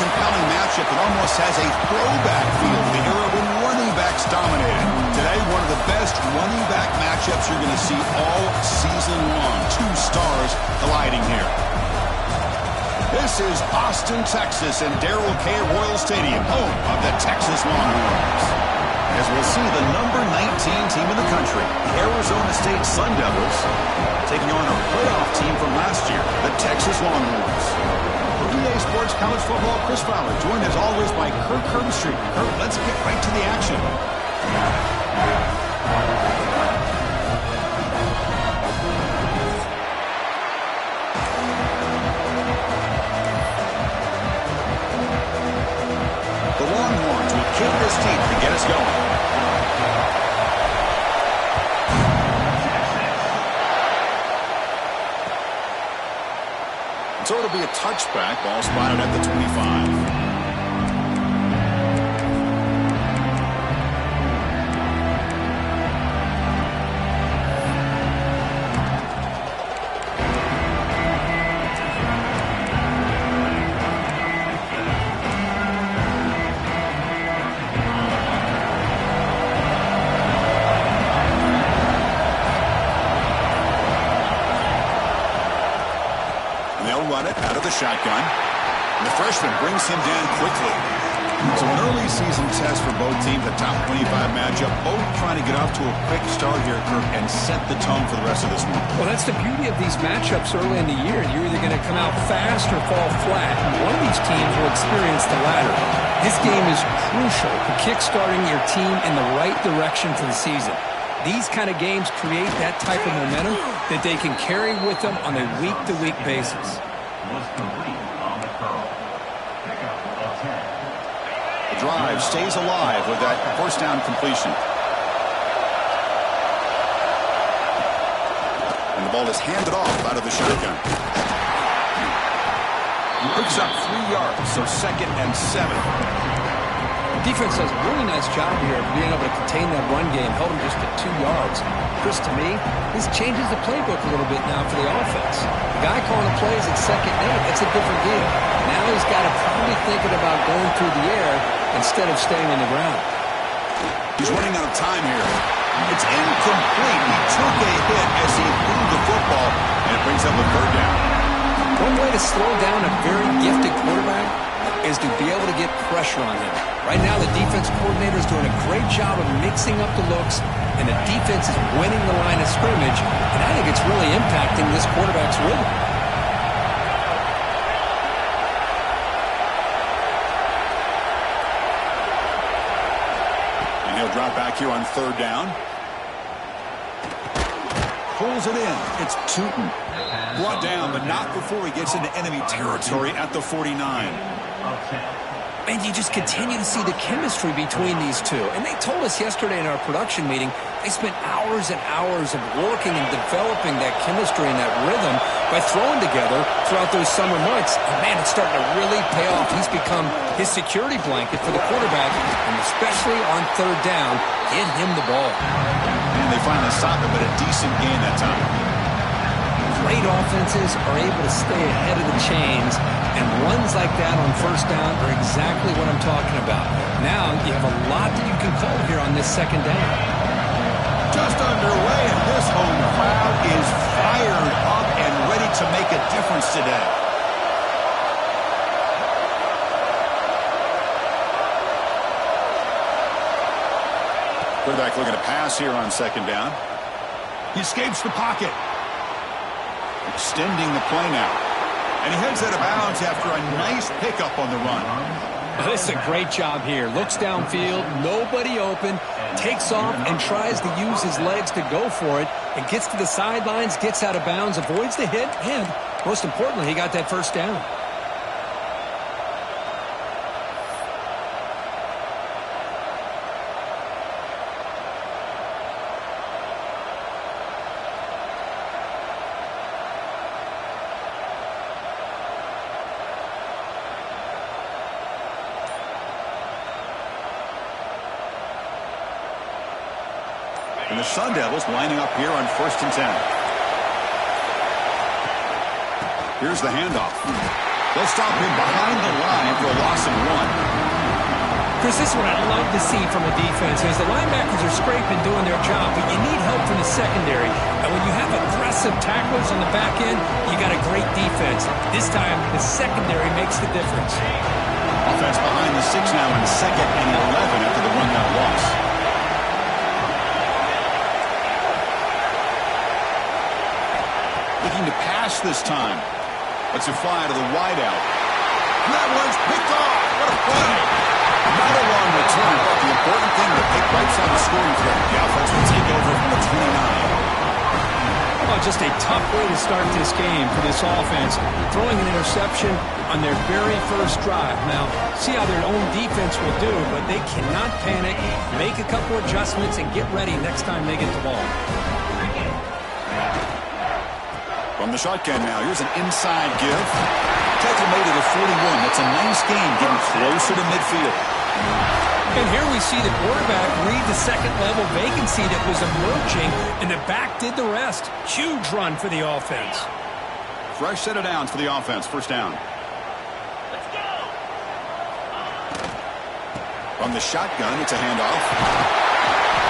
compelling matchup that almost has a throwback feel to the era when running backs dominated. Today, one of the best running back matchups you're going to see all season long. Two stars colliding here. This is Austin, Texas, and Darrell K. Royal Stadium, home of the Texas Longhorns. As we'll see, the number 19 team in the country, the Arizona State Sun Devils, taking on a playoff team from last year, the Texas Longhorns. For EA Sports College Football, Chris Fowler, joined as always by Kirk Herbstreit. Kirk, let's get right to the action. The Longhorns will kick this deep to get us going. So it'll be a touchback. Ball spotted at the 25. Shotgun. And the freshman brings him down quickly. So an early season test for both teams, a top 25 matchup, both trying to get off to a quick start here, Kirk, and set the tone for the rest of this one. Well, that's the beauty of these matchups early in the year. You're either going to come out fast or fall flat. And one of these teams will experience the latter. This game is crucial for kickstarting your team in the right direction for the season. These kind of games create that type of momentum that they can carry with them on a week-to-week basis. Was complete on the curl. Pickup of 10. The drive stays alive with that first down completion. And the ball is handed off out of the shotgun. Picks up 3 yards, so 2nd and 7. Defense does a really nice job here of being able to contain that run game, held him just at 2 yards. Chris, to me, this changes the playbook a little bit now for the offense. The guy calling the plays at 2nd and 8, that's a different deal. Now he's got to probably thinking about going through the air instead of staying in the ground. He's running out of time here. It's incomplete. He took a hit as he threw the football, and it brings up a 3rd down. One way to slow down a very gifted quarterback is to be able to get pressure on him. Right now, the defense coordinator is doing a great job of mixing up the looks, and the defense is winning the line of scrimmage, and I think it's really impacting this quarterback's rhythm. And he'll drop back here on 3rd down. Pulls it in. It's Tootin. Brought down, but not before he gets into enemy territory at the 49. And you just continue to see the chemistry between these two. And they told us yesterday in our production meeting, they spent hours and hours of working and developing that chemistry and that rhythm by throwing together throughout those summer months. And man, it's starting to really pay off. He's become his security blanket for the quarterback, and especially on 3rd down, get him the ball. And they finally stop him, but a decent gain that time. Great offenses are able to stay ahead of the chains, and runs like that on 1st down are exactly what I'm talking about. Now you have a lot that you can call here on this 2nd down. Just underway, and this home crowd is fired up and ready to make a difference today. Quarterback looking to pass here on 2nd down. He escapes the pocket. Extending the play now. And he heads out of bounds after a nice pickup on the run. This is a great job here. Looks downfield, nobody open, takes off and tries to use his legs to go for it. And gets to the sidelines, gets out of bounds, avoids the hit, and most importantly, he got that 1st down. And the Sun Devils lining up here on 1st and 10. Here's the handoff. They'll stop him behind the line for a loss of 1. Chris, this is what I'd love to see from a defense is the linebackers are scraping, doing their job, but you need help from the secondary. And when you have aggressive tacklers on the back end, you got a great defense. This time, the secondary makes the difference. Offense behind the 6 now in 2nd and 11 after the 1-yard loss. Looking to pass this time. Let's it fly to the wideout. That one's picked off. What a play. Not a long return, but the important thing, the pick right side of the scoring threat. The offense will take over from the 29. Well, just a tough way to start this game for this offense. Throwing an interception on their very first drive. Now, see how their own defense will do, but they cannot panic, make a couple adjustments, and get ready next time they get the ball. From the shotgun now, here's an inside give. Tackle made it a 41. That's a nice gain, getting closer to midfield. And here we see the quarterback read the second-level vacancy that was emerging, and the back did the rest. Huge run for the offense. Fresh set of downs for the offense. First down. Let's go. From the shotgun, it's a handoff.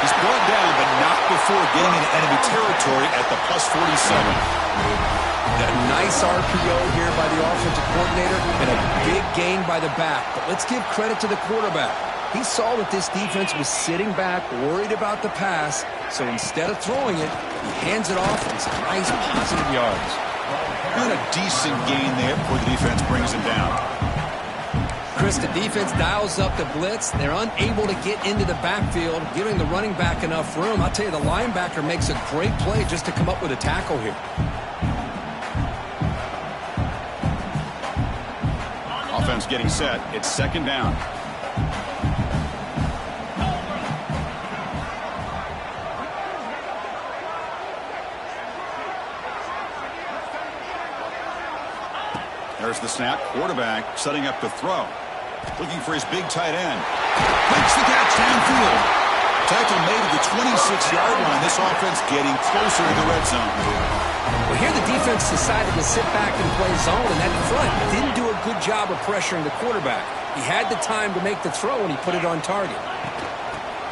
He's brought down, but not before getting into enemy territory at the plus 47. A nice RPO here by the offensive coordinator and a big gain by the back. But let's give credit to the quarterback. He saw that this defense was sitting back, worried about the pass. So instead of throwing it, he hands it off and some nice positive yards. And a decent gain there before the defense brings him down. Chris, the defense dials up the blitz. They're unable to get into the backfield, giving the running back enough room. I'll tell you, the linebacker makes a great play just to come up with a tackle here. Offense getting set. It's second down. There's the snap. Quarterback setting up to throw. Looking for his big tight end. Makes the catch downfield. Tackle made at the 26-yard line. This offense getting closer to the red zone. Well, here the defense decided to sit back and play zone, and that front didn't do a good job of pressuring the quarterback. He had the time to make the throw, and he put it on target.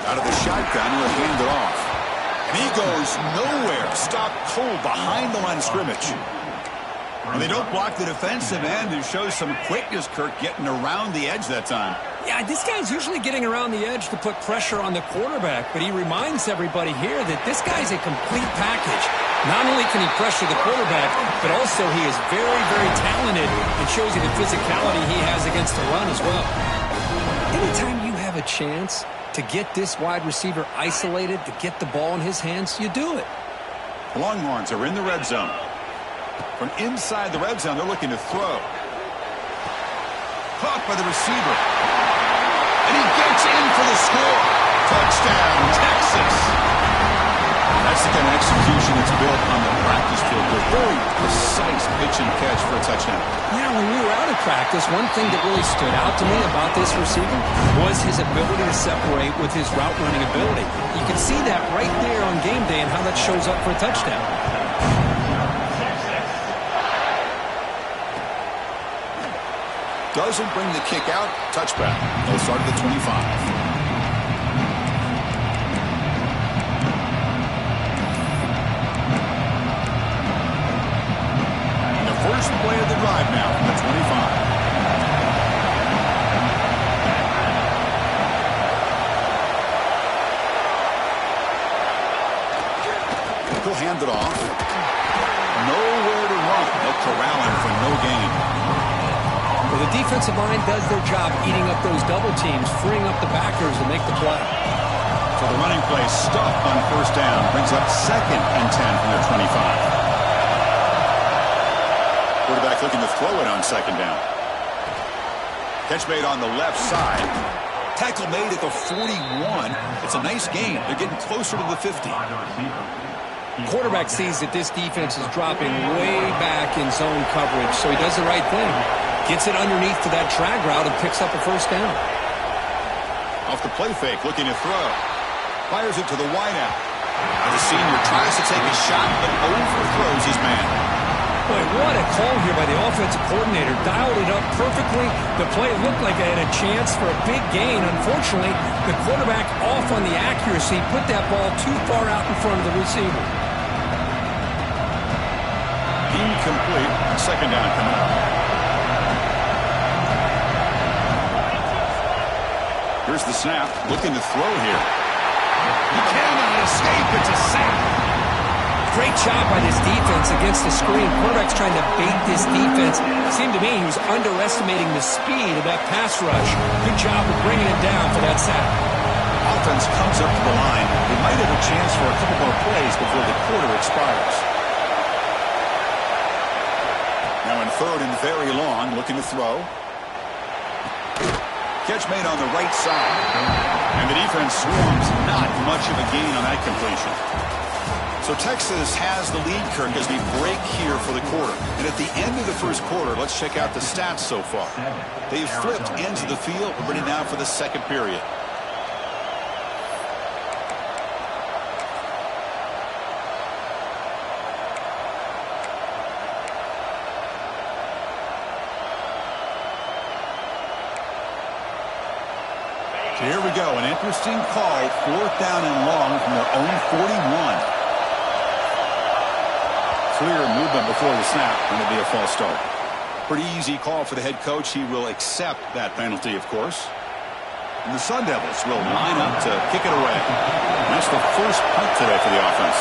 Out of the shotgun, he'll hand it off. And he goes nowhere. Stopped cold behind the line of scrimmage. And they don't block the defensive end and show some quickness, Kirk, getting around the edge that time. Yeah, this guy's usually getting around the edge to put pressure on the quarterback, but he reminds everybody here that this guy's a complete package. Not only can he pressure the quarterback, but also he is very, very talented and shows you the physicality he has against the run as well. Anytime you have a chance to get this wide receiver isolated, to get the ball in his hands, you do it. Longhorns are in the red zone. From inside the red zone, they're looking to throw. Caught by the receiver. And he gets in for the score. Touchdown, Texas. That's the kind of execution that's built on the practice field with very precise pitch and catch for a touchdown. Yeah, when we were out of practice, one thing that really stood out to me about this receiver was his ability to separate with his route running ability. You can see that right there on game day and how that shows up for a touchdown. Doesn't bring the kick out. Touchback. They'll start at the 25. First play of the drive now from the 25. He'll hand it off. Nowhere to run. They'll corral him for no gain. Well, the defensive line does their job eating up those double teams, freeing up the backers to make the play. So the running play stuffed on first down brings up 2nd and 10 from their 25. Quarterback looking to throw it on second down. Catch made on the left side. Tackle made at the 41. It's a nice gain. They're getting closer to the 50. Quarterback sees that this defense is dropping way back in zone coverage, so he does the right thing. Gets it underneath to that drag route and picks up a first down. Off the play fake, looking to throw. Fires it to the wideout. The senior tries to take a shot, but overthrows his man. Boy, what a call here by the offensive coordinator. Dialed it up perfectly. The play looked like it had a chance for a big gain. Unfortunately, the quarterback off on the accuracy, put that ball too far out in front of the receiver. Incomplete. Second down coming up. Here's the snap. Looking to throw here. He cannot escape. It's a sack. Great job by this defense against the screen. Quarterback's trying to bait this defense. It seemed to me he was underestimating the speed of that pass rush. Good job of bringing it down for that sack. Offense comes up to the line. They might have a chance for a couple more plays before the quarter expires. Now in third and very long, looking to throw. Catch made on the right side. And the defense swarms. Not much of a gain on that completion. So Texas has the lead, Kirk, as we break here for the quarter. And at the end of the first quarter, let's check out the stats so far. They've flipped ends of the field. We're ready now for the second period. Here we go, an interesting call, fourth down and long from their own 41. Clear movement before the snap, and it'll be a false start. Pretty easy call for the head coach. He will accept that penalty, of course. And the Sun Devils will line up to kick it away. And that's the first punt today for the offense.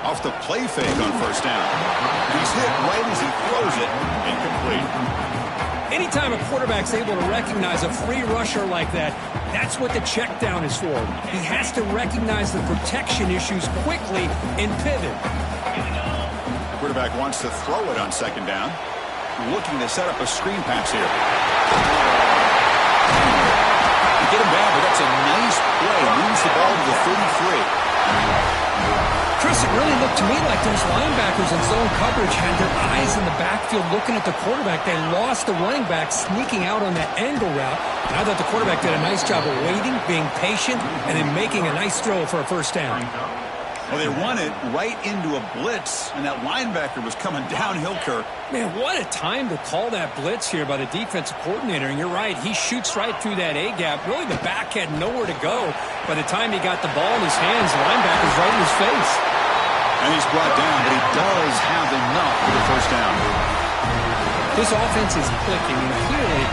Off the play fake on first down. He's hit right as he throws it. Incomplete. Anytime a quarterback's able to recognize a free rusher like that, that's what the check down is for. He has to recognize the protection issues quickly and pivot. Quarterback wants to throw it on second down. Looking to set up a screen pass here. Get him down, but that's a nice play. Moves the ball to the 33. Chris, it really looked to me like those linebackers in zone coverage had their eyes in the backfield looking at the quarterback. They lost the running back sneaking out on that angle route. And I thought the quarterback did a nice job of waiting, being patient, and then making a nice throw for a first down. Well, they run it right into a blitz, and that linebacker was coming downhill, Kirk. Man, what a time to call that blitz here by the defensive coordinator. And you're right, he shoots right through that A-gap. Really, the back had nowhere to go. By the time he got the ball in his hands, the linebacker's right in his face. And he's brought down, but he does have enough for the first down. This offense is clicking, and clearly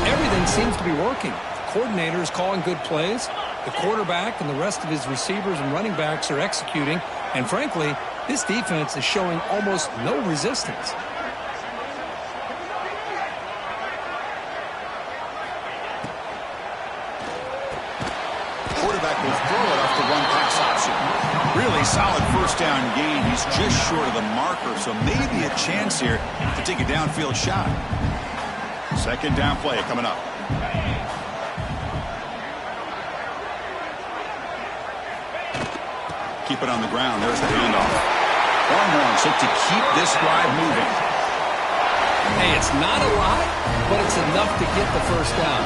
everything seems to be working. The coordinator is calling good plays. The quarterback and the rest of his receivers and running backs are executing. And frankly, this defense is showing almost no resistance. Quarterback will throw it off the one-pass option. Really solid first down gain. He's just short of the marker, so maybe a chance here to take a downfield shot. Second down play coming up. Keep it on the ground. There's the handoff. Longhorns look to keep this drive moving. Hey, it's not a lot, but it's enough to get the first down.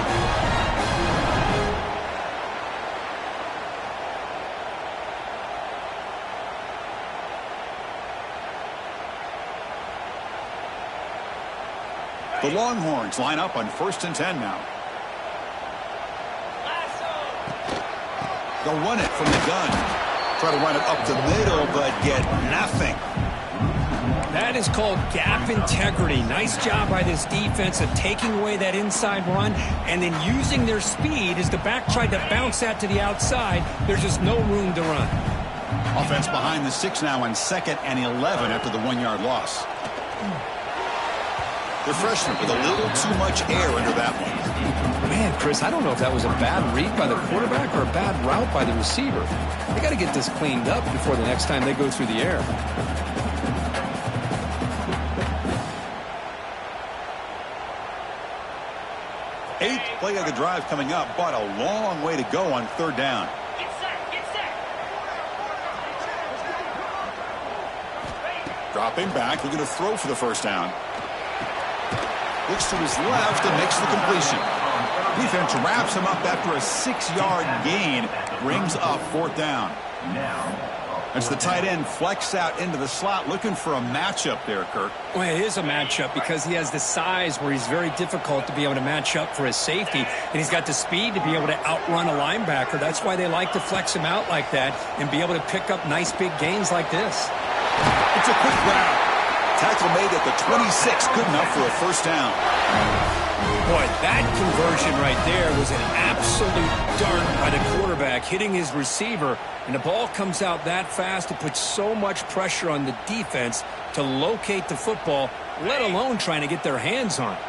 The Longhorns line up on 1st and 10 now. They'll run it from the gun. Try to run it up the middle, but get nothing. That is called gap integrity. Nice job by this defense of taking away that inside run and then using their speed as the back tried to bounce that to the outside. There's just no room to run. Offense behind the 6 now on 2nd and 11 after the 1-yard loss. The freshman with a little too much air under that one. Man, Chris, I don't know if that was a bad read by the quarterback or a bad route by the receiver. They got to get this cleaned up before the next time they go through the air. Eighth play of the drive coming up, but a long way to go on third down. Get set. Get set. Dropping back, looking to throw for the first down. Looks to his left and makes the completion. Defense wraps him up after a 6-yard gain. Brings up fourth down. As the tight end flex out into the slot, looking for a matchup there, Kirk. Well, it is a matchup because he has the size where he's very difficult to be able to match up for his safety, and he's got the speed to be able to outrun a linebacker. That's why they like to flex him out like that and be able to pick up nice big gains like this. It's a quick route. Tackle made at the 26, good enough for a first down. Boy, that conversion right there was an absolute dart by the quarterback, hitting his receiver, and the ball comes out that fast. It puts so much pressure on the defense to locate the football, let alone trying to get their hands on it.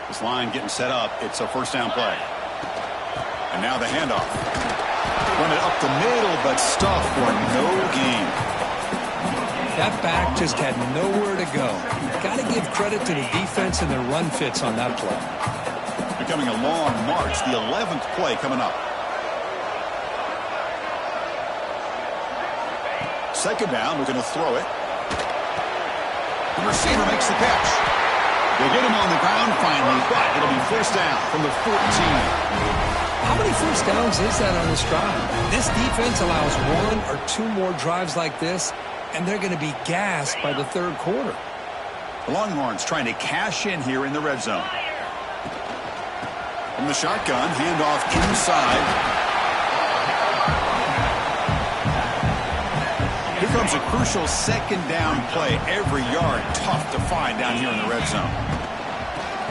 This line getting set up. It's a first down play. And now the handoff. Run it up the middle, but stuffed for no gain. That back just had nowhere to go. Got to give credit to the defense and their run fits on that play. Becoming a long march, the 11th play coming up. Second down, we're going to throw it. The receiver makes the catch. They get him on the ground finally, but it'll be first down from the 14. How many first downs is that on this drive? This defense allows 1 or 2 more drives like this, and they're going to be gassed by the third quarter. The Longhorns trying to cash in here in the red zone. From the shotgun, handoff inside. Here comes a crucial second down play. Every yard tough to find down here in the red zone.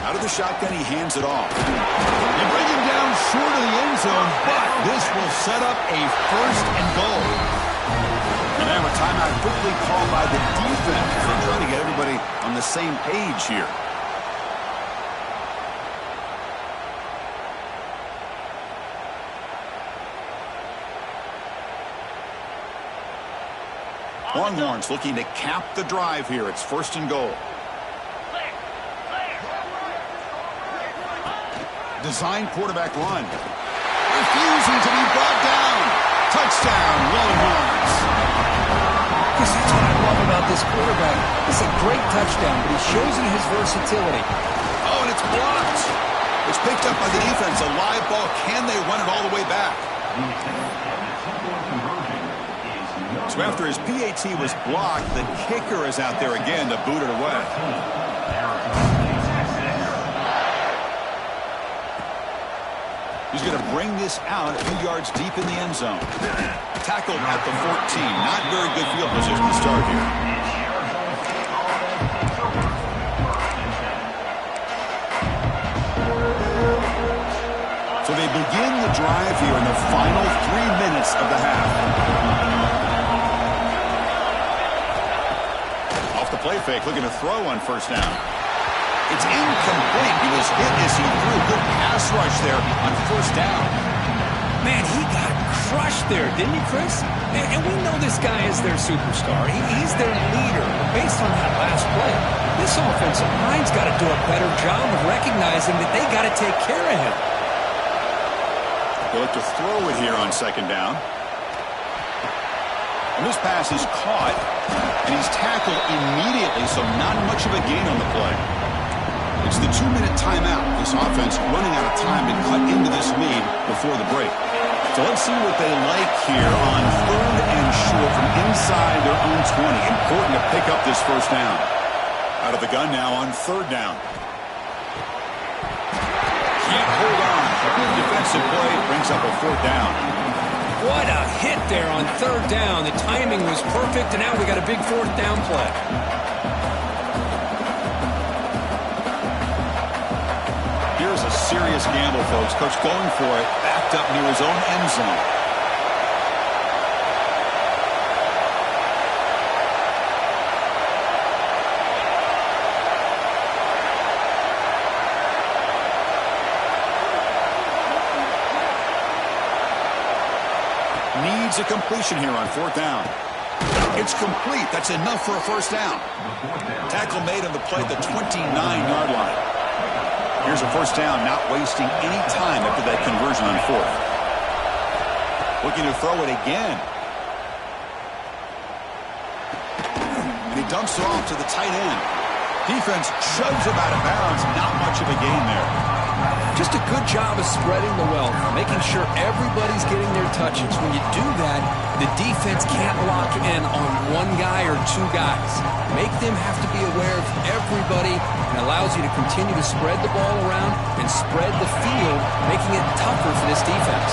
Out of the shotgun, he hands it off. They bring him down short of the end zone, but this will set up a first and goal. And now a timeout quickly called by the defense. They're trying to get everybody on the same page here. Longhorns looking to cap the drive here. It's first and goal. Design quarterback run. Refusing to be brought down. Touchdown, Longhorns. That's what I love about this quarterback. It's a great touchdown, but he shows you his versatility. Oh, and it's blocked. It's picked up by the defense. A live ball. Can they run it all the way back? So after his PAT was blocked, the kicker is out there again to boot it away. He's going to bring this out a few yards deep in the end zone. Tackled at the 14. Not very good field position to start here. So they begin the drive here in the final 3 minutes of the half. Off the play fake, looking to throw on first down. It's incomplete. He was hit as he threw. Good pass rush there on first down. Man, he got crushed there, didn't he, Chris? And we know this guy is their superstar. He's their leader. But based on that last play, this offensive line's got to do a better job of recognizing that they got to take care of him. They look to throw it here on second down. And this pass is caught, and he's tackled immediately, so not much of a gain on the play. It's the 2-minute timeout. This offense running out of time to cut into this lead before the break. So let's see what they like here on third and short from inside their own 20. Important to pick up this first down. Out of the gun now on third down. Can't hold on. A good defensive play brings up a fourth down. What a hit there on third down. The timing was perfect, and now we got a big fourth down play. Here's a serious gamble, folks. Coach going for it, backed up near his own end zone. Needs a completion here on fourth down. It's complete. That's enough for a first down. Tackle made on the play at the 29-yard line. Here's a first down, not wasting any time after that conversion on fourth. Looking to throw it again. And he dumps it off to the tight end. Defense shoves him out of bounds. Not much of a gain there. Just a good job of spreading the wealth, making sure everybody's getting their touches. When you do that, the defense can't lock in on one guy or two guys. Make them have to be aware of everybody, and allows you to continue to spread the ball around and spread the field, making it tougher for this defense.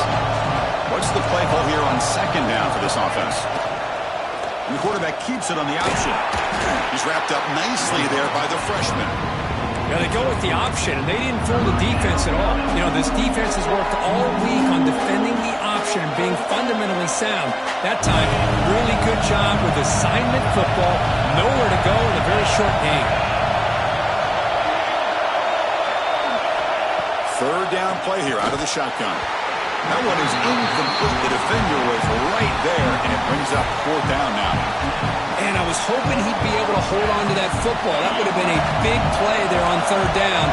What's the play call here on second down for this offense? And the quarterback keeps it on the option. He's wrapped up nicely there by the freshman. Yeah, they go with the option, and they didn't fool the defense at all. You know, this defense has worked all week on defending the option and being fundamentally sound. That time, really good job with assignment football. Nowhere to go in a very short game. Third down play here out of the shotgun. That one is incomplete. The defender was right there, and it brings up fourth down now. And I was hoping he'd be able to hold on to that football. That would have been a big play there on third down.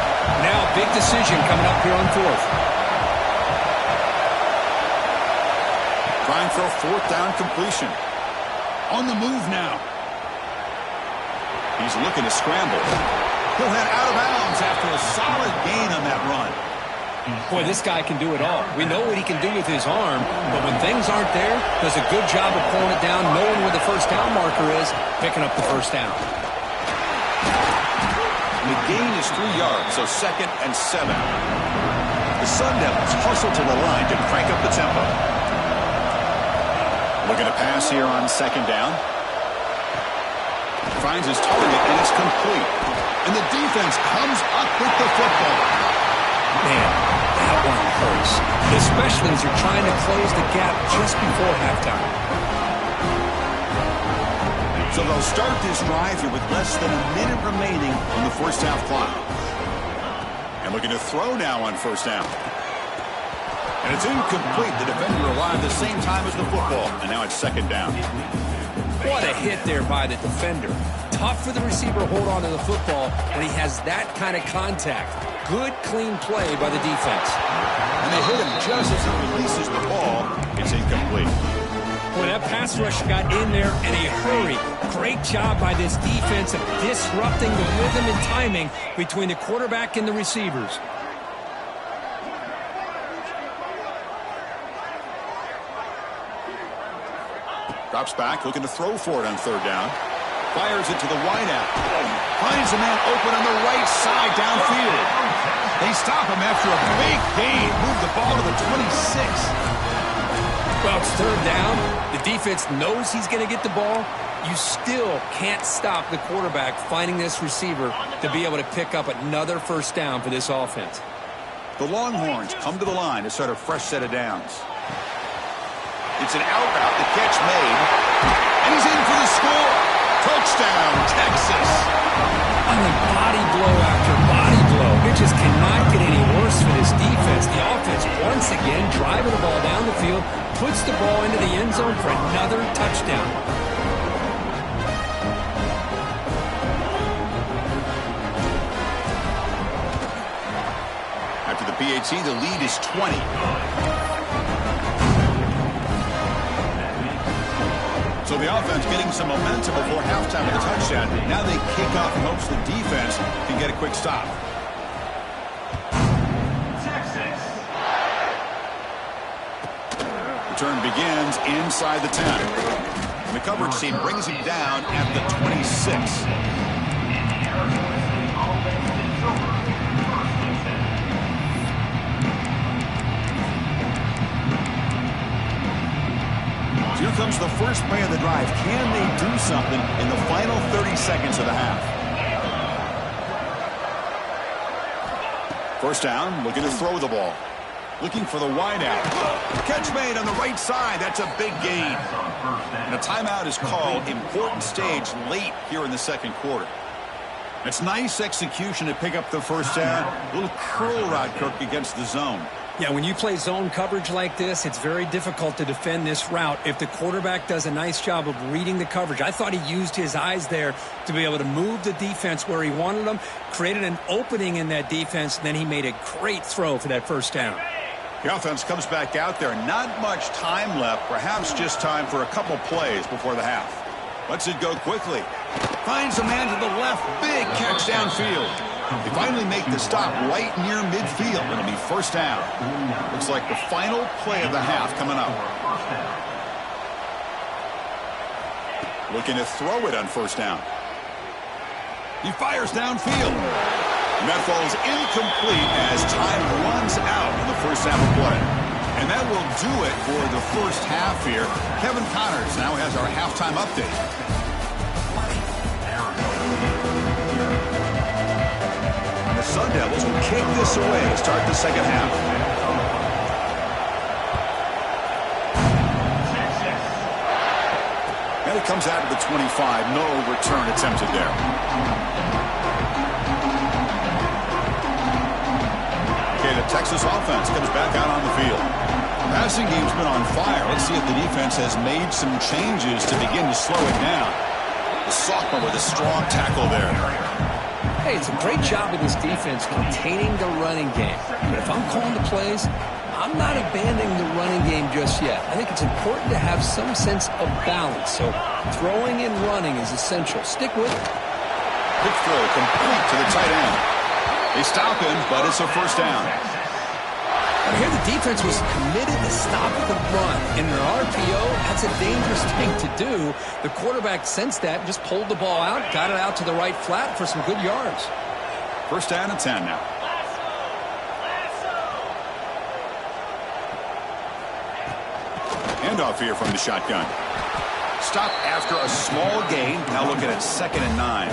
Now a big decision coming up here on fourth. Trying for a fourth down completion. On the move now. He's looking to scramble. He'll head out of bounds after a solid gain on that run. Boy, this guy can do it all. We know what he can do with his arm, but when things aren't there, does a good job of pulling it down, knowing where the first down marker is, picking up the first down. The gain is 3 yards, so 2nd and 7. The Sun Devils hustle to the line to crank up the tempo. Looking to pass here on second down. Finds his target, and it's complete. And the defense comes up with the football. Man, that one hurts, especially as you're trying to close the gap just before halftime. So they'll start this drive here with less than a minute remaining on the first half clock. And looking to throw now on first down. And it's incomplete. The defender arrived the same time as the football, and now it's second down. What a hit there by the defender. Tough for the receiver to hold on to the football when he has that kind of contact. Good, clean play by the defense. And they hit him just as he releases the ball. It's incomplete. Boy, that pass rush got in there in a hurry. Great job by this defense of disrupting the rhythm and timing between the quarterback and the receivers. Drops back, looking to throw for it on third down. Fires it to the wideout. Finds a man open on the right side downfield. They stop him after a big gain. Move the ball to the 26. Well, it's third down. The defense knows he's going to get the ball. You still can't stop the quarterback finding this receiver to be able to pick up another first down for this offense. The Longhorns come to the line to start a fresh set of downs. It's an out route, the catch made, and he's in for the score. Touchdown, Texas. I mean, body blow after body blow. It just cannot get any worse for this defense. The offense, once again, driving the ball down the field, puts the ball into the end zone for another touchdown. After the PAT, the lead is 20. So the offense getting some momentum before halftime with a touchdown. Now they kick off and hopes the defense can get a quick stop. Return begins inside the 10. And the coverage team brings him down at the 26. Here comes the first play of the drive. Can they do something in the final 30 seconds of the half? First down, looking to throw the ball. Looking for the wideout. Catch made on the right side. That's a big gain. And a timeout is called. Important stage late here in the second quarter. It's nice execution to pick up the first down. A little curl rod, Kirk, against the zone. Yeah, when you play zone coverage like this, it's very difficult to defend this route if the quarterback does a nice job of reading the coverage. I thought he used his eyes there to be able to move the defense where he wanted them, created an opening in that defense, and then he made a great throw for that first down. The offense comes back out there. Not much time left, perhaps just time for a couple plays before the half. Lets it go quickly. Finds a man to the left. Big catch downfield. They finally make the stop right near midfield. It'll be first down. Looks like the final play of the half coming up. Looking to throw it on first down. He fires downfield. And that falls incomplete as time runs out in the first half of play. And that will do it for the first half here. Kevin Connors now has our halftime update. The Sun Devils will kick this away to start the second half. And it comes out of the 25. No return attempted there. Okay, the Texas offense comes back out on the field. Passing game's been on fire. Let's see if the defense has made some changes to begin to slow it down. The sophomore with a strong tackle there. Hey, it's a great job of this defense containing the running game. But if I'm calling the plays, I'm not abandoning the running game just yet. I think it's important to have some sense of balance. So throwing and running is essential. Stick with it. Quick throw complete to the tight end. They stop him, but it's a first down. Here the defense was committed to stop the run. In an RPO, that's a dangerous thing to do. The quarterback sensed that, just pulled the ball out, got it out to the right flat for some good yards. First down and 10 now. Handoff here from the shotgun. Stop after a small gain. Now looking at 2nd and 9.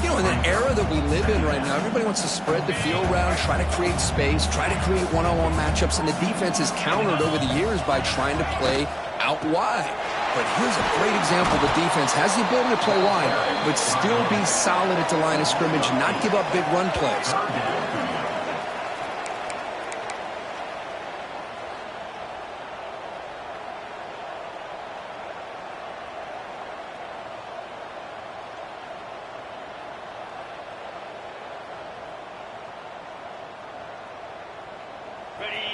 You know, in the era that we live in right now, everybody wants to spread the field around, try to create space, try to create one-on-one matchups, and the defense is countered over the years by trying to play out wide. But here's a great example. The defense has the ability to play wide, but still be solid at the line of scrimmage, not give up big run plays.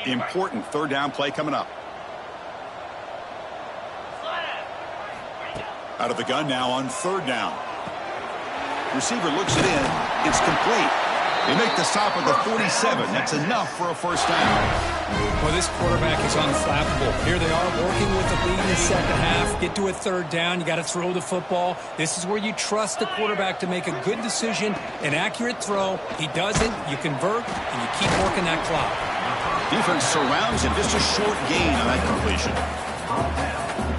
Important third down play coming up. Out of the gun now on third down. Receiver looks it in. It's complete. They make the stop at the 47. That's enough for a first down. Well, this quarterback is unflappable. Here they are working with the lead in the second half. Get to a third down. You got to throw the football. This is where you trust the quarterback to make a good decision, an accurate throw. He doesn't. You convert, and you keep working that clock. Defense surrounds him. Just a short gain on that completion.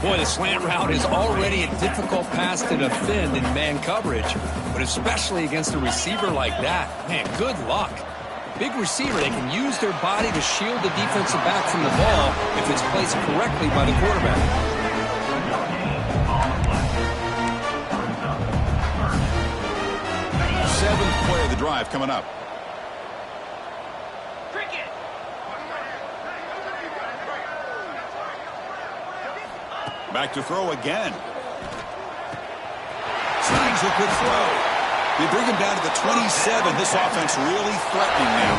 Boy, the slant route is already a difficult pass to defend in man coverage, but especially against a receiver like that. Man, good luck. Big receiver, they can use their body to shield the defensive back from the ball if it's placed correctly by the quarterback. Seventh play of the drive coming up. Back to throw again. Snags a good throw. They bring him down to the 27. This offense really threatening now.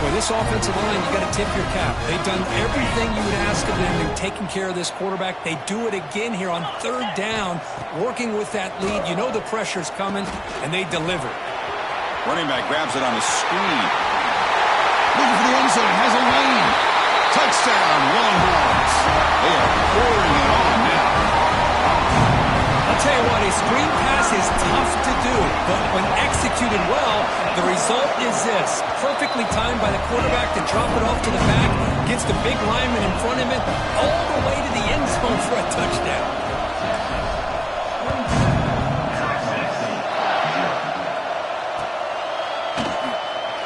Boy, this offensive line, you got to tip your cap. They've done everything you would ask of them in taking care of this quarterback. They do it again here on third down, working with that lead. You know the pressure's coming, and they deliver. Running back grabs it on the screen. Looking for the end zone. Has a lane. Touchdown, Longhorns. They are pouring it on now. I'll tell you what, a screen pass is tough to do, but when executed well, the result is this. Perfectly timed by the quarterback to drop it off to the back, gets the big lineman in front of it, all the way to the end zone for a touchdown.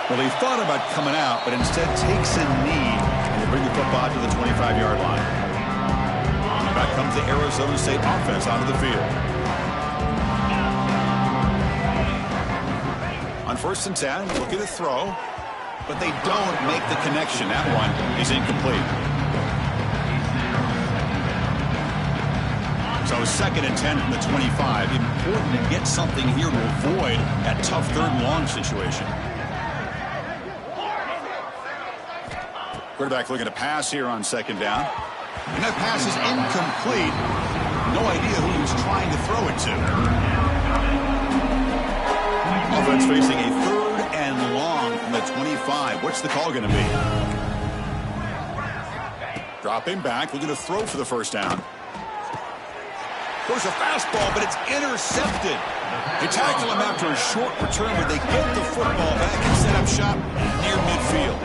Well, he thought about coming out, but instead takes a knee. Bring the football to the 25-yard line. Back comes the Arizona State offense onto the field. On 1st and 10, looking to throw. but they don't make the connection. That one is incomplete. So 2nd and 10 from the 25. Important to get something here to avoid that tough 3rd and long situation. Quarterback looking to pass here on 2nd down. And that pass is incomplete. No idea who he was trying to throw it to. Offense facing a 3rd and long from the 25. What's the call going to be? Dropping back, looking to throw for the 1st down. There's a fastball, but it's intercepted. They tackle him after a short return, but they get the football back and set up shop near midfield.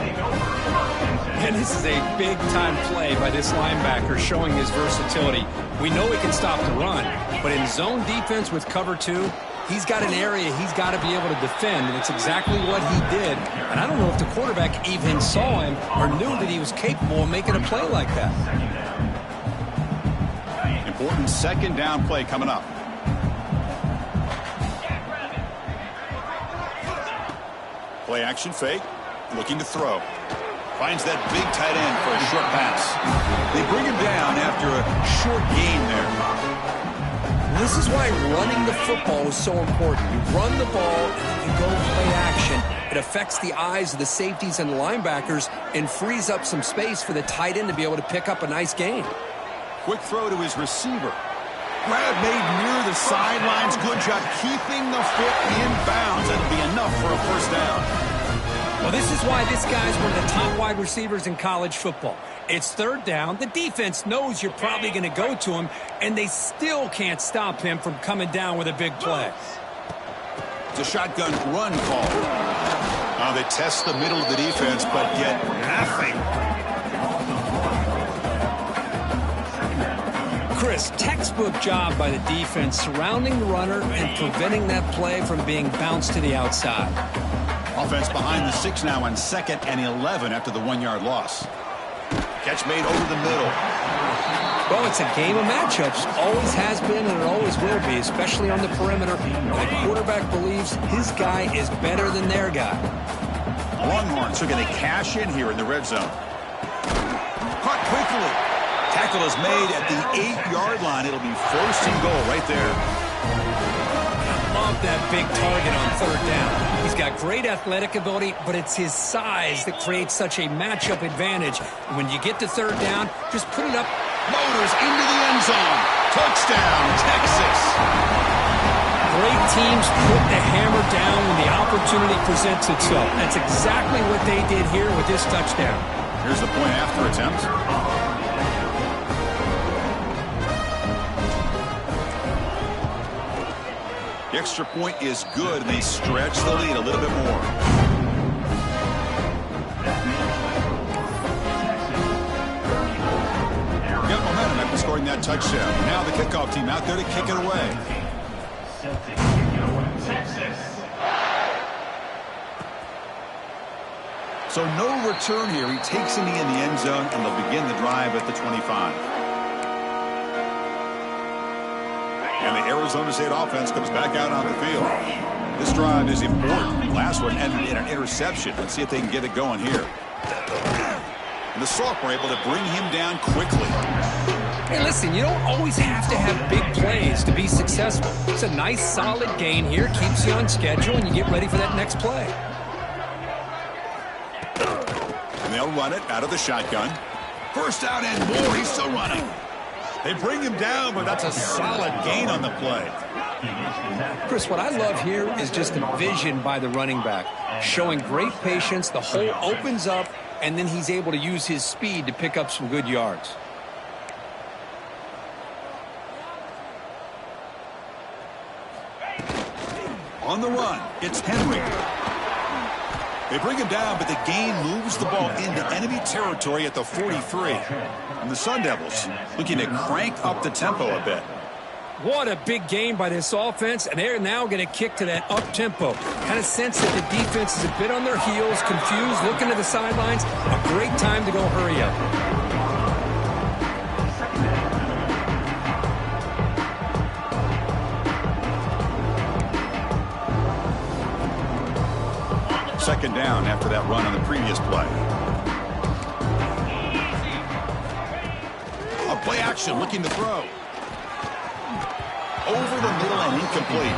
And this is a big-time play by this linebacker showing his versatility. We know he can stop the run, but in zone defense with cover 2, he's got an area he's got to be able to defend, and it's exactly what he did. And I don't know if the quarterback even saw him or knew that he was capable of making a play like that. Important 2nd down play coming up. Play action fake, looking to throw. Finds that big tight end for a short pass. They bring him down after a short gain there. This is why running the football is so important. You run the ball and you go play action. It affects the eyes of the safeties and the linebackers and frees up some space for the tight end to be able to pick up a nice gain. Quick throw to his receiver. Grab made near the sidelines. Good job keeping the foot in bounds. That'll be enough for a 1st down. Well, this is why this guy's one of the top wide receivers in college football. It's 3rd down. The defense knows you're probably going to go to him, and they still can't stop him from coming down with a big play. It's a shotgun run call. Now they test the middle of the defense, but get nothing. Chris, textbook job by the defense surrounding the runner and preventing that play from being bounced to the outside. Offense behind the 6 now on 2nd and 11 after the 1-yard loss. Catch made over the middle. Well, it's a game of matchups. Always has been and it always will be, especially on the perimeter. The quarterback believes his guy is better than their guy. Longhorns are going to cash in here in the red zone. Caught quickly. Tackle is made at the 8-yard line. It'll be 1st and goal right there. Love that big target on 3rd down. He's got great athletic ability, but it's his size that creates such a matchup advantage. And when you get to 3rd down, just put it up. Motors into the end zone. Touchdown, Texas. Great teams put the hammer down when the opportunity presents itself. That's exactly what they did here with this touchdown. Here's the point after attempt. The extra point is good, and they stretch the lead a little bit more. Got momentum after scoring that touchdown. Now the kickoff team out there to kick it away. So no return here. He takes it in the end zone, and they'll begin the drive at the 25. And the Arizona State offense comes back out on the field. This drive is important. Last one ended in an interception. Let's see if they can get it going here. And the sophomore able to bring him down quickly. Hey, listen, you don't always have to have big plays to be successful. It's a nice, solid gain here. Keeps you on schedule, and you get ready for that next play. And they'll run it out of the shotgun. 1st down and more. He's still running. They bring him down, but that's a solid gain on the play. Chris, what I love here is just the vision by the running back. Showing great patience, the hole opens up, and then he's able to use his speed to pick up some good yards. On the run, it's Henry. They bring him down, but the gain moves the ball into enemy territory at the 43. And the Sun Devils looking to crank up the tempo a bit. What a big game by this offense, and they're now going to kick to that up-tempo. Kind of sense that the defense is a bit on their heels, confused, looking to the sidelines. A great time to go hurry up. Second down after that run on the previous play. A play action, looking to throw. Over the middle and incomplete.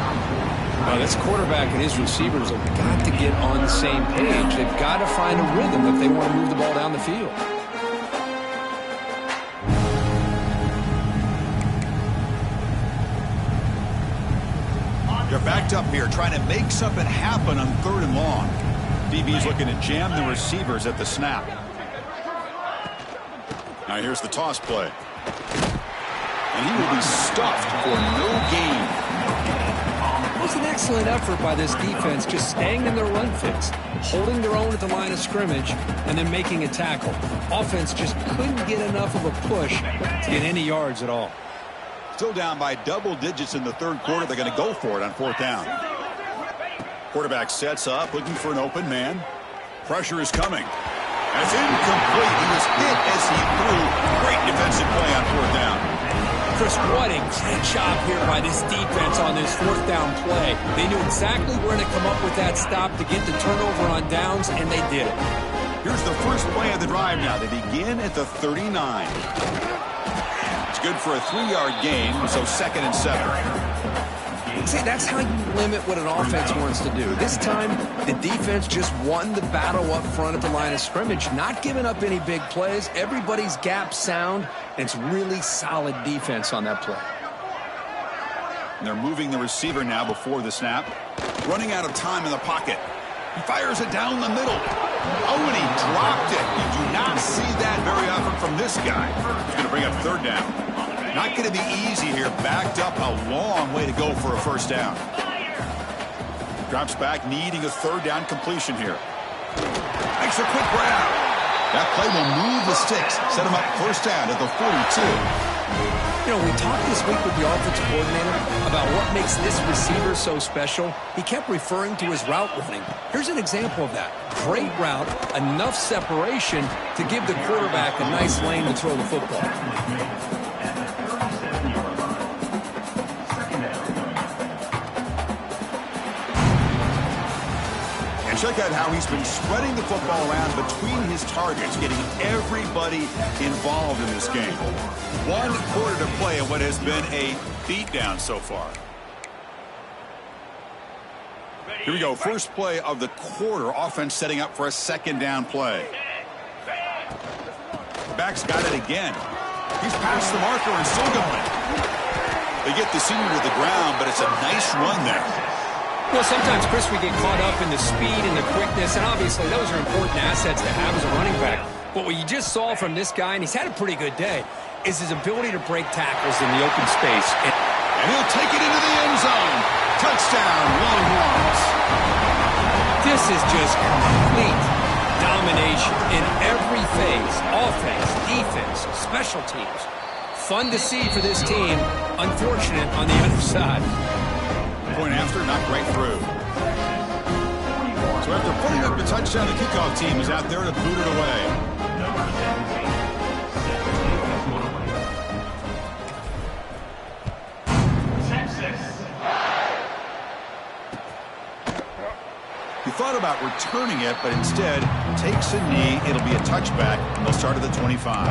Well, this quarterback and his receivers have got to get on the same page. They've got to find a rhythm if they want to move the ball down the field. They're backed up here, trying to make something happen on 3rd and long. DB's looking to jam the receivers at the snap. Now here's the toss play. And he will be stuffed for no gain. It was an excellent effort by this defense, just staying in their run fix, holding their own at the line of scrimmage, and then making a tackle. Offense just couldn't get enough of a push to get any yards at all. Still down by double digits in the 3rd quarter. They're going to go for it on 4th down. Quarterback sets up, looking for an open man. Pressure is coming. That's incomplete. He was hit as he threw. Great defensive play on 4th down. Chris, what a great job here by this defense on this 4th down play. They knew exactly where to come up with that stop to get the turnover on downs, and they did it. Here's the first play of the drive now. They begin at the 39. It's good for a 3-yard gain, so 2nd and 7. See, that's how you limit what an offense wants to do. This time, the defense just won the battle up front at the line of scrimmage, not giving up any big plays. Everybody's gap sound, and it's really solid defense on that play. And they're moving the receiver now before the snap. Running out of time in the pocket. He fires it down the middle. Oh, and he dropped it. You do not see that very often from this guy. He's going to bring up 3rd down. Not going to be easy here. Backed up a long way to go for a 1st down. Drops back, needing a 3rd down completion here. Makes a quick grab. That play will move the sticks. Set him up 1st down at the 42. You know, we talked this week with the offensive coordinator about what makes this receiver so special. He kept referring to his route running. Here's an example of that. Great route, enough separation to give the quarterback a nice lane to throw the football. And check out how he's been spreading the football around between his targets, getting everybody involved in this game. 1 quarter to play in what has been a beatdown so far. Here we go. First play of the quarter. Offense setting up for a 2nd down play. Back's got it again. He's past the marker and still going. They get the senior to the ground, but it's a nice run there. Well, sometimes, Chris, we get caught up in the speed and the quickness, and obviously those are important assets to have as a running back. But what you just saw from this guy, and he's had a pretty good day, is his ability to break tackles in the open space. And he'll take it into the end zone. Touchdown, Longhorns. This is just complete domination in every phase. Offense, defense, special teams. Fun to see for this team. Unfortunate on the other side. Point after, knocked right through. So after putting up the touchdown, the kickoff team is out there to boot it away. He thought about returning it, but instead takes a knee. It'll be a touchback, and they'll start at the 25.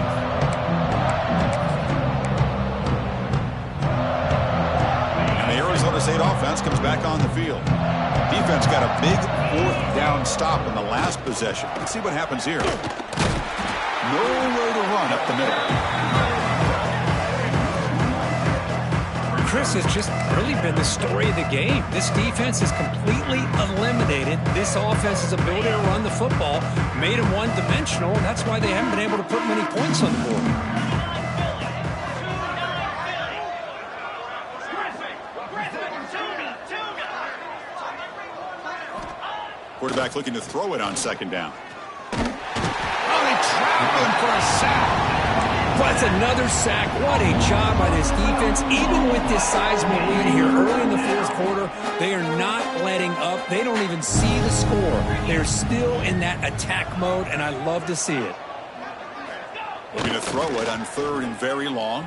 Arizona State offense comes back on the field. Defense got a big 4th down stop in the last possession. Let's see what happens here. Nowhere to run up the middle. Chris, has just really been the story of the game. This defense has completely eliminated this offense's ability to run the football, made them one-dimensional, and that's why they haven't been able to put many points on the board. Quarterback looking to throw it on 2nd down. Oh, they trapped him for a sack. Well, that's another sack. What a job by this defense. Even with this sizable lead here early in the 4th quarter, they are not letting up. They don't even see the score. They're still in that attack mode, and I love to see it. Looking to throw it on 3rd and very long.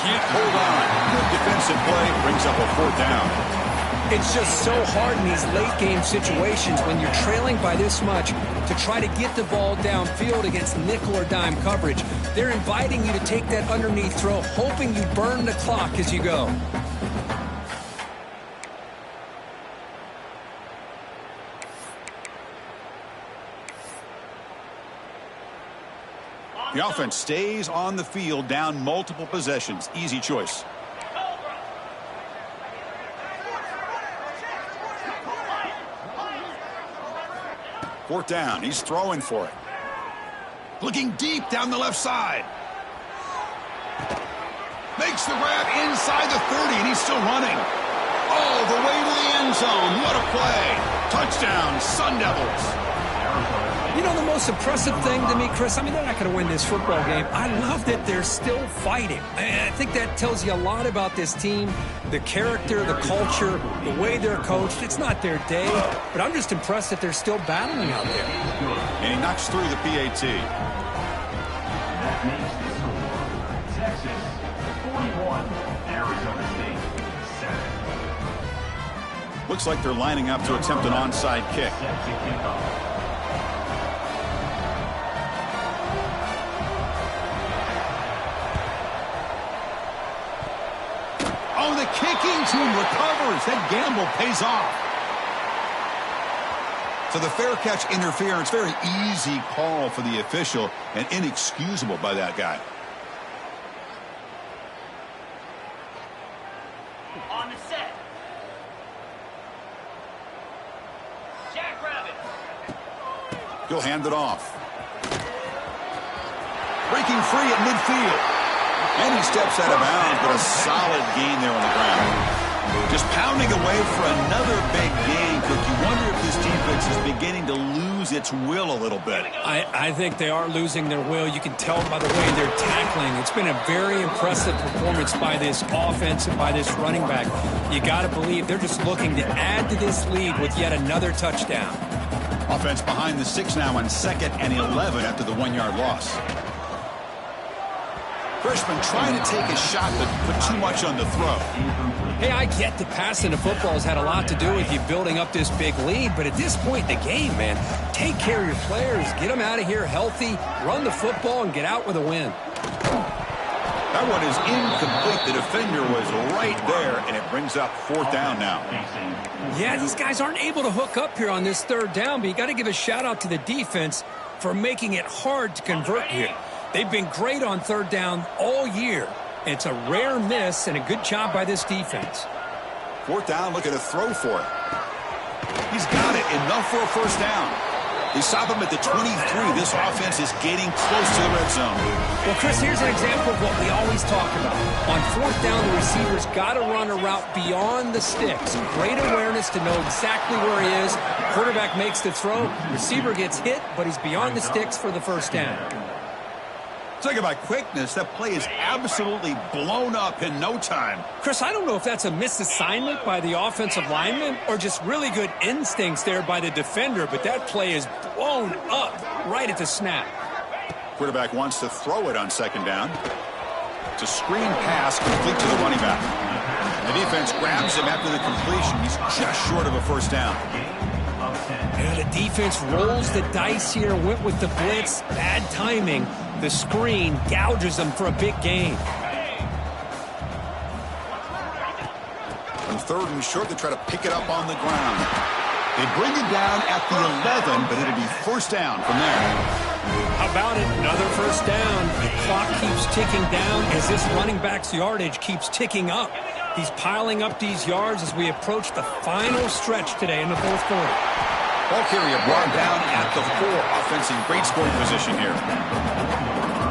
Can't hold on. Good defensive play. Brings up a 4th down. It's just so hard in these late-game situations when you're trailing by this much to try to get the ball downfield against nickel or dime coverage. They're inviting you to take that underneath throw, hoping you burn the clock as you go. The offense stays on the field, down multiple possessions. Easy choice. Fourth down. He's throwing for it. Looking deep down the left side. Makes the grab inside the 30, and he's still running. All the way to the end zone. What a play. Touchdown, Sun Devils. You know, the most impressive thing to me, Chris, I mean, they're not going to win this football game. I love that they're still fighting. I think that tells you a lot about this team, the character, the culture, the way they're coached. It's not their day, but I'm just impressed that they're still battling out there. And he knocks through the PAT. That makes the score Texas 41, Arizona State 7. Looks like they're lining up to attempt an onside kick. Set to kick off. Oh, the kicking team recovers. That gamble pays off. So the fair catch interference, very easy call for the official and inexcusable by that guy. On the set. Jackrabbit. He'll hand it off. Breaking free at midfield. And he steps out of bounds, but a solid gain there on the ground. Just pounding away for another big gain. Cook, you wonder if this defense is beginning to lose its will a little bit. I think they are losing their will. You can tell by the way they're tackling. It's been a very impressive performance by this offense and by this running back. You got to believe they're just looking to add to this lead with yet another touchdown. Offense behind the 6 now on 2nd and 11 after the 1-yard loss. Freshman trying to take a shot, but put too much on the throw. Hey, I get that passing the football has had a lot to do with you building up this big lead, but at this point in the game, man, take care of your players, get them out of here healthy, run the football, and get out with a win. That one is incomplete. The defender was right there, and it brings up 4th down now. Yeah, these guys aren't able to hook up here on this 3rd down, but you got to give a shout-out to the defense for making it hard to convert here. They've been great on 3rd down all year. It's a rare miss and a good job by this defense. 4th down, looking to throw for it. He's got it, enough for a 1st down. They stop him at the 23. This offense is getting close to the red zone. Well, Chris, here's an example of what we always talk about. On 4th down, the receiver's got to run a route beyond the sticks. Great awareness to know exactly where he is. Quarterback makes the throw. Receiver gets hit, but he's beyond the sticks for the 1st down. Talk about quickness. That play is absolutely blown up in no time. Chris, I don't know if that's a misassignment by the offensive lineman or just really good instincts there by the defender, but that play is blown up right at the snap. Quarterback wants to throw it on 2nd down. It's a screen pass complete to the running back. The defense grabs him after the completion. He's just short of a 1st down. Yeah, the defense rolls the dice here, went with the blitz. Bad timing. The screen gouges them for a big gain. On 3rd and short, they try to pick it up on the ground. They bring it down at the 11, but it'll be 1st down from there. How about it? Another 1st down. The clock keeps ticking down as this running back's yardage keeps ticking up. He's piling up these yards as we approach the final stretch today in the 4th quarter. Ball carrier brought down at the 4. Offense in great scoring position here.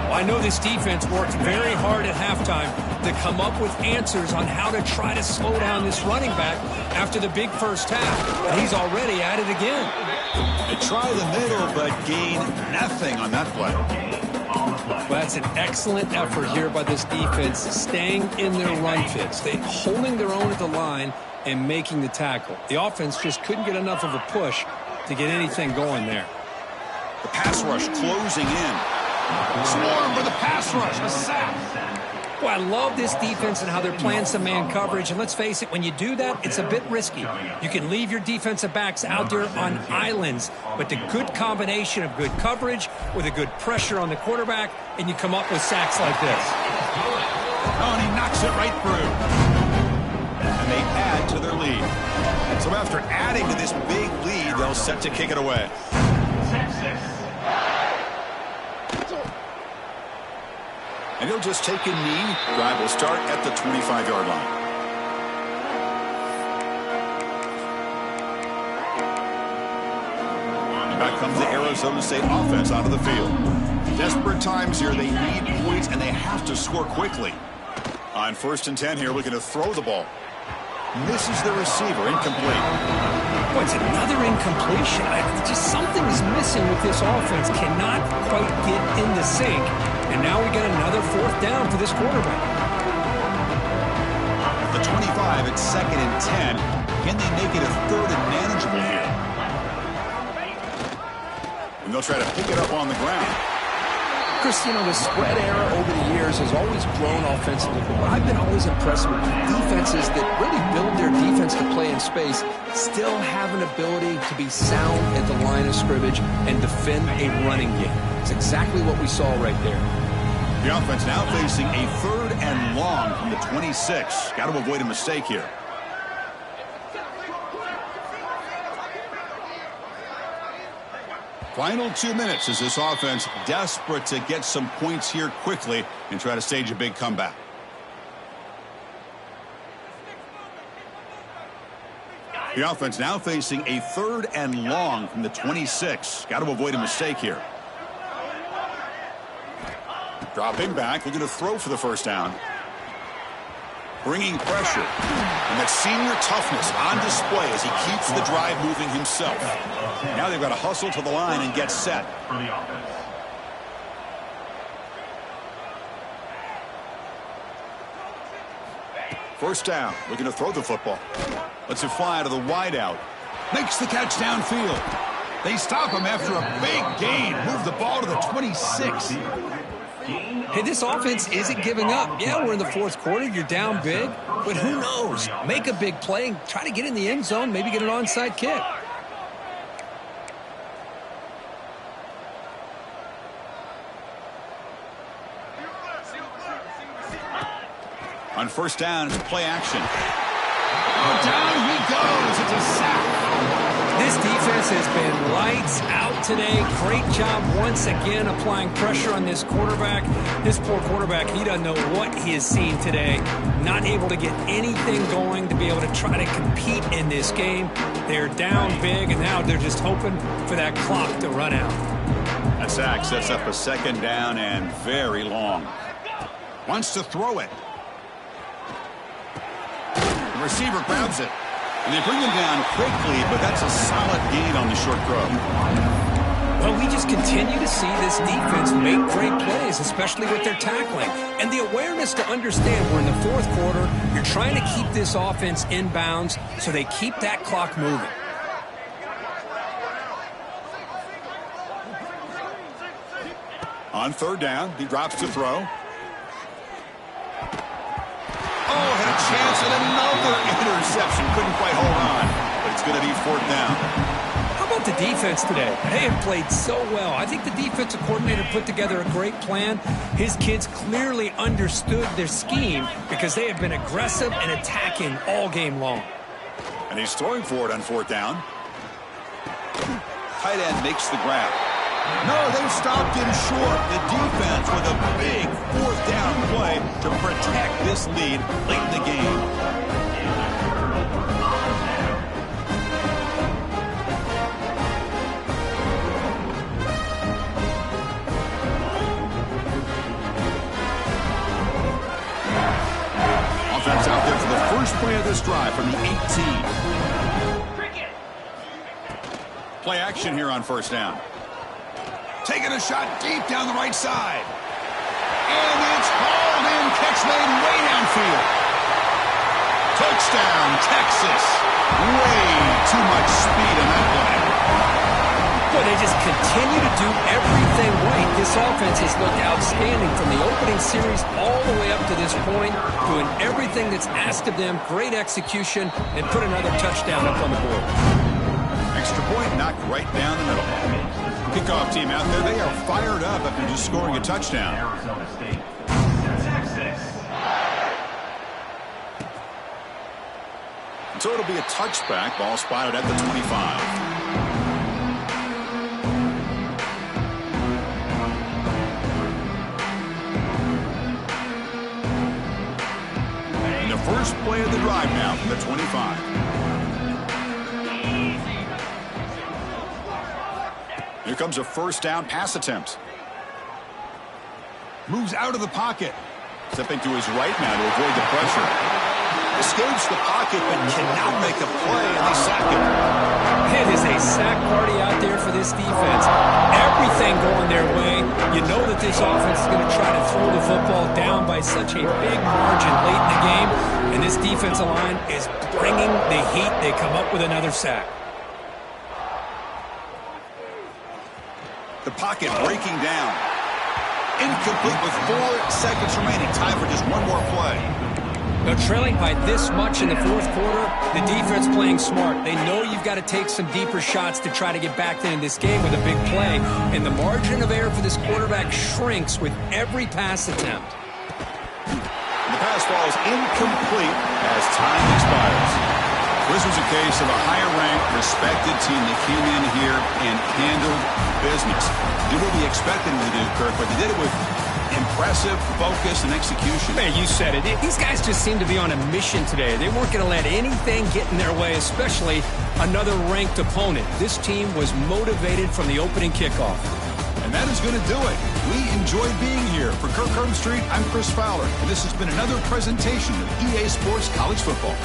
I know this defense worked very hard at halftime to come up with answers on how to try to slow down this running back after the big 1st half. And he's already at it again. They try the middle, but gain nothing on that play. Well, that's an excellent effort here by this defense, staying in their run fits. They holding their own at the line and making the tackle. The offense just couldn't get enough of a push to get anything going there. The pass rush closing in. Swarm for the pass rush. A sack. Well, I love this defense and how they're playing some man coverage. And let's face it, when you do that, it's a bit risky. You can leave your defensive backs out there on islands, but the good combination of good coverage with a good pressure on the quarterback, and you come up with sacks like this. Oh, and he knocks it right through. And they add to their lead. So after adding to this big lead, they'll set to kick it away. And he'll just take a knee. Drive will start at the 25-yard line. And back comes the Arizona State offense onto the field. Desperate times here. They need points, and they have to score quickly. On 1st and 10 here, looking to throw the ball. Misses the receiver. Incomplete. Boy, it's another incompletion. Just something is missing with this offense. Cannot quite get in the sync. And now we get another 4th down for this quarterback. The 25 at 2nd and 10. Can they make it a 3rd and manageable here? And they'll try to pick it up on the ground. Chris, you know, the spread era over the years has always grown offensively. But what I've been always impressed with defenses that really build their defense to play in space still have an ability to be sound at the line of scrimmage and defend a running game. It's exactly what we saw right there. The offense now facing a 3rd and long from the 26. Got to avoid a mistake here. Final 2 minutes as this offense desperate to get some points here quickly and try to stage a big comeback. The offense now facing a 3rd and long from the 26. Got to avoid a mistake here. Dropping back, looking to throw for the 1st down. Bringing pressure. And that senior toughness on display as he keeps the drive moving himself. Now they've got to hustle to the line and get set. First down, looking to throw the football. Lets it fly to the wideout. Makes the catch downfield. They stop him after a big gain. Move the ball to the 26. Hey, this offense isn't giving up. Yeah, we're in the 4th quarter. You're down big. But who knows? Make a big play and try to get in the end zone, maybe get an onside kick. On 1st down, it's play action. Oh, down he goes. It's a sack. This defense has been lights out today. Great job once again applying pressure on this quarterback. This poor quarterback, he doesn't know what he has seen today. Not able to get anything going to be able to try to compete in this game. They're down big, and now they're just hoping for that clock to run out. That sack sets up a 2nd down and very long. Wants to throw it. The receiver grabs it. And they bring him down quickly, but that's a solid gain on the short throw. Well, we just continue to see this defense make great plays, especially with their tackling. And the awareness to understand we're in the 4th quarter, you're trying to keep this offense in bounds so they keep that clock moving. On 3rd down, he drops to throw. Oh, had a chance at another interception. Couldn't quite hold on, but it's going to be 4th down. How about the defense today? They have played so well. I think the defensive coordinator put together a great plan. His kids clearly understood their scheme because they have been aggressive and attacking all game long. And he's throwing for it on 4th down. Tight end makes the grab. No, they stopped him short. The defense with a big 4th down play to protect this lead late in the game. Offense out there for the first play of this drive from the 18. Play action here on 1st down. Taking a shot deep down the right side. And it's hauled in. Catch made way downfield. Touchdown, Texas. Way too much speed in that play. Well, they just continue to do everything right. This offense has looked outstanding from the opening series all the way up to this point, doing everything that's asked of them, great execution, and put another touchdown up on the board. Extra point knocked right down the middle. Kickoff team out there, they are fired up after just scoring a touchdown. Arizona State, Texas. So it'll be a touchback, ball spotted at the 25. First play of the drive now from the 25. Here comes a first down pass attempt. Moves out of the pocket. Stepping to his right now to avoid the pressure. Escapes the pocket but cannot make a play, and they sack him. It is a sack party out there for this defense. Everything going their way. You know that this offense is going to try to throw the football down by such a big margin late in the game. And this defensive line is bringing the heat. They come up with another sack. The pocket breaking down. Incomplete with 4 seconds remaining. Time for just one more play. They're trailing by this much in the fourth quarter. The defense playing smart. They know you've got to take some deeper shots to try to get back into this game with a big play. And the margin of error for this quarterback shrinks with every pass attempt. The pass falls incomplete as time expires. This was a case of a higher-ranked, respected team that came in here and handled business. Did what we expected them to do, Kirk, but they did it with impressive focus and execution. Man, you said it. These guys just seem to be on a mission today. They weren't going to let anything get in their way, especially another ranked opponent. This team was motivated from the opening kickoff. And that is going to do it. We enjoyed being here. For Kirk Street, I'm Chris Fowler, and this has been another presentation of EA Sports College Football.